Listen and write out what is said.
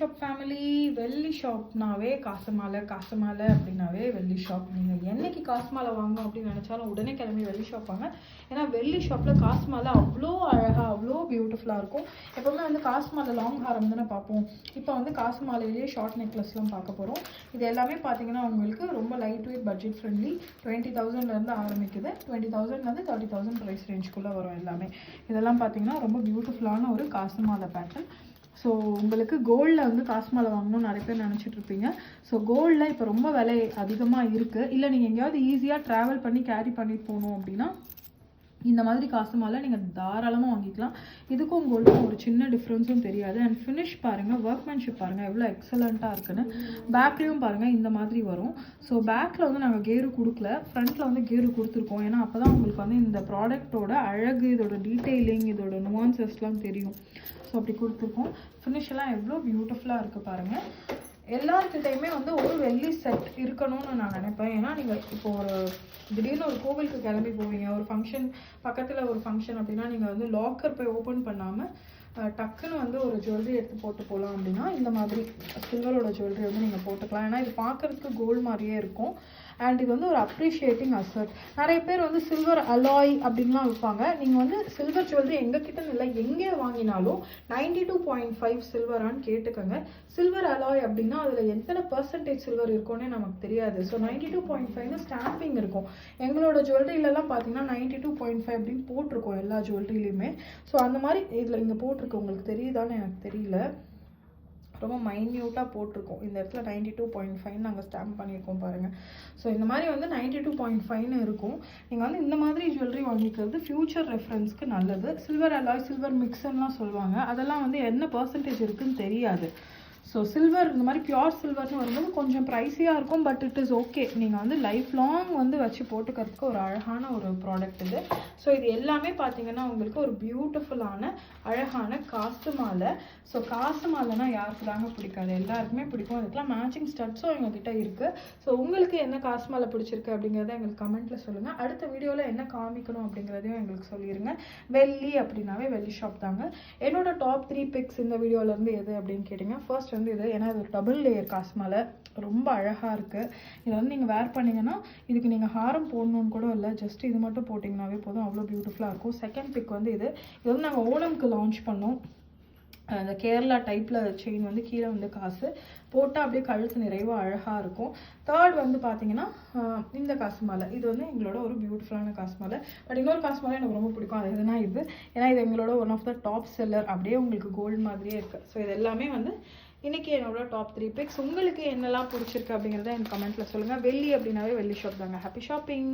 Shop family. வெள்ளி ஷாப்னாவே காசு மாலை அப்படின்னாவே வெள்ளி ஷாப். நீங்கள் என்னைக்கு காசு மாலை வாங்கணும் அப்படின்னு நினச்சாலும் உடனே கிளம்பி வெள்ளி ஷாப் வாங்க. ஏன்னா வெள்ளி ஷாப்பில் காசு மாலை அவ்வளோ அழகாக அவ்வளோ பியூட்டிஃபுல்லாக இருக்கும். எப்போவுமே வந்து காசு மாலை லாங் ஹாரம் தானே பார்ப்போம். இப்போ வந்து காசு மாலையிலேயே ஷார்ட் நெக்லஸ்லாம் பார்க்க போகிறோம். இது எல்லாமே பார்த்தீங்கன்னா உங்களுக்கு ரொம்ப லைட் வெயிட் பட்ஜெட் ஃப்ரெண்ட்லி. 20,000லேருந்து ஆரம்பிக்குது. 20,000லேருந்து 30,000 ப்ரைஸ் ரேஞ்சுக்குள்ளே வரும் எல்லாமே. இதெல்லாம் பார்த்தீங்கன்னா ரொம்ப பியூட்டிஃபுல்லான ஒரு காசு மாலை பேட்டர்ன். ஸோ உங்களுக்கு கோல்டில் வந்து காசு மாலை வாங்கணும்னு நிறைய பேர் நினச்சிட்ருப்பீங்க. ஸோ கோல்டில் இப்போ ரொம்ப விலை அதிகமாக இருக்குது. இல்லை நீங்கள் எங்கேயாவது ஈஸியாக ட்ராவல் பண்ணி கேரி பண்ணிட்டு போகணும் அப்படின்னா இந்த மாதிரி காசு மாலை நீங்கள் தாராளமாக வாங்கிக்கலாம். இதுக்கும் கோல்டுக்கும் ஒரு சின்ன டிஃப்ரென்ஸும் தெரியாது. அண்ட் ஃபினிஷ் பாருங்கள், ஒர்க்மேன்ஷிப் பாருங்கள் எவ்வளோ எக்ஸலண்ட்டாக இருக்குன்னு. பேக்லேயும் பாருங்கள் இந்த மாதிரி வரும். ஸோ பேக்கில் வந்து நாங்கள் கேரு கொடுக்கல, ஃப்ரண்ட்டில் வந்து கேரு கொடுத்துருக்கோம். ஏன்னா அப்போ தான் உங்களுக்கு வந்து இந்த ப்ராடக்டோட அழகு, இதோட டீட்டெயிலிங், இதோட நுவான்சஸ்லாம் தெரியும். ஸோ அப்படி கொடுத்துருக்கோம். ஃபினிஷ் எல்லாம் எவ்வளோ பியூட்டிஃபுல்லாக இருக்குது பாருங்கள். எல்லாருக்கிட்டையுமே வந்து ஒரு வெள்ளி செட் இருக்கணும்னு நான் நினைப்பேன். ஏன்னா நீங்கள் இப்போ ஒரு திடீர்னு ஒரு கோவிலுக்கு கிளம்பி போவீங்க, ஒரு ஃபங்க்ஷன் பக்கத்தில் ஒரு ஃபங்க்ஷன் அப்படின்னா நீங்கள் வந்து லாக்கர் போய் ஓப்பன் பண்ணாமல் டக்குன்னு வந்து ஒரு ஜுவல்லரி எடுத்து போட்டு போகலாம் அப்படின்னா இந்த மாதிரி சில்வரோட ஜுவல்லரி வந்து நீங்கள் போட்டுக்கலாம். ஏன்னா இது பார்க்குறதுக்கு கோல்டு மாதிரியே இருக்கும். அண்ட் இது வந்து ஒரு அப்ரிஷியேட்டிங் அசட். நிறைய பேர் வந்து சில்வர் அலாய் அப்படின்லாம் விற்பாங்க. நீங்கள் வந்து சில்வர் ஜுவல்லரி எங்ககிட்ட இல்லை எங்கே வாங்கினாலும் 92.5 சில்வரான்னு கேட்டுக்கோங்க. சில்வர் அலாய் அப்படின்னா அதில் எத்தனை பர்சன்டேஜ் சில்வர் இருக்கும்னே நமக்கு தெரியாது. ஸோ 92.5ன்னு ஸ்டாம்பிங் இருக்கும். எங்களோட ஜுவல்லரியிலலாம் பார்த்தீங்கன்னா 92.5 அப்படின்னு போட்டிருக்கோம் எல்லா ஜுவல்லரிலையுமே. ஸோ அந்த மாதிரி இதில் இங்கே போட்டிருக்கு, உங்களுக்கு தெரியுதான்னு எனக்கு தெரியல, ரொம்ப மைன்யூட்டாக போட்டிருக்கோம். இந்த இடத்துல 92.5 நாங்கள் ஸ்டாம்ப் பண்ணியிருக்கோம் பாருங்கள். ஸோ இந்த மாதிரி வந்து 92.5ன்னு இருக்கும். நீங்கள் வந்து இந்த மாதிரி ஜுவல்லரி வாங்கிக்கிறது ஃப்யூச்சர் ரெஃபரன்ஸ்க்கு நல்லது. சில்வர் அலாய், சில்வர் மிக்ஸ்லாம் சொல்லுவாங்க. அதெல்லாம் வந்து என்ன பர்சன்டேஜ் இருக்குதுன்னு தெரியாது. ஸோ சில்வர் இந்த மாதிரி பியோர் சில்வர்னு வரும்போது கொஞ்சம் ப்ரைஸியாக இருக்கும். But it is okay. நீங்கள் வந்து லைஃப் லாங் வந்து வச்சு போட்டுக்கிறதுக்கு ஒரு அழகான ஒரு ப்ராடக்ட் இது. ஸோ இது எல்லாமே பார்த்தீங்கன்னா உங்களுக்கு ஒரு பியூட்டிஃபுல்லான அழகான காசு மாலை. ஸோ காசு மாலைனா யாருக்கு தாங்க பிடிக்காது, எல்லாருக்குமே பிடிக்கும். அதுக்கெலாம் மேட்சிங் ஸ்டட்ஸும் எங்ககிட்ட இருக்குது. ஸோ உங்களுக்கு என்ன காசு மாலை பிடிச்சிருக்கு அப்படிங்கிறத எங்களுக்கு கமெண்ட்டில் சொல்லுங்கள். அடுத்த வீடியோவில் என்ன காமிக்கணும் அப்படிங்கிறதையும் எங்களுக்கு சொல்லிடுங்க. வெள்ளி அப்படின்னாவே வெள்ளி ஷாப் தாங்க. என்னோட டாப் 3 பிக்ஸ் இந்த வீடியோலேருந்து எது அப்படின்னு கேட்டிங்க. ஃபர்ஸ்ட் வந்து இது, ஏன்னா இது ஒரு டபுள் லேயர் காசு மாலை, ரொம்ப அழகாக இருக்குது. இதை வந்து நீங்கள் வேர் பண்ணிங்கன்னா இதுக்கு நீங்கள் ஹாரம் போடணுன்னு கூட இல்லை, ஜஸ்ட் இது மட்டும் போட்டிங்கனாவே போதும், அவ்வளோ பியூட்டிஃபுல்லாக இருக்கும். செகண்ட் பிக் வந்து இது வந்து நாங்கள் ஓணம்க்கு லான்ச் பண்ணோம். அந்த கேரளா டைப்பில் செயின் வந்து கீழே வந்து காசு போட்டால் அப்படியே கழுத்து நிறைவாக அழகாக இருக்கும். தேர்ட் வந்து பார்த்தீங்கன்னா இந்த காசு மாலை. இது வந்து எங்களோட ஒரு பியூட்டிஃபுல்லான காசு மாலை. பட் இன்னொரு காசு மாலை எனக்கு ரொம்ப பிடிக்கும். அது எதுனா இது, ஏன்னா இது எங்களோட one of the top seller. அப்படியே உங்களுக்கு கோல்டு மாதிரியே இருக்குது. ஸோ இது எல்லாமே வந்து இன்றைக்கி என்னோட டாப் 3 பிக்ஸ். உங்களுக்கு என்னெல்லாம் பிடிச்சிருக்கு அப்படிங்கிறத எனக்கு கமெண்ட்டில் சொல்லுங்கள். வெள்ளி அப்படின்னாவே வெள்ளி ஷாப் தாங்க. Happy shopping.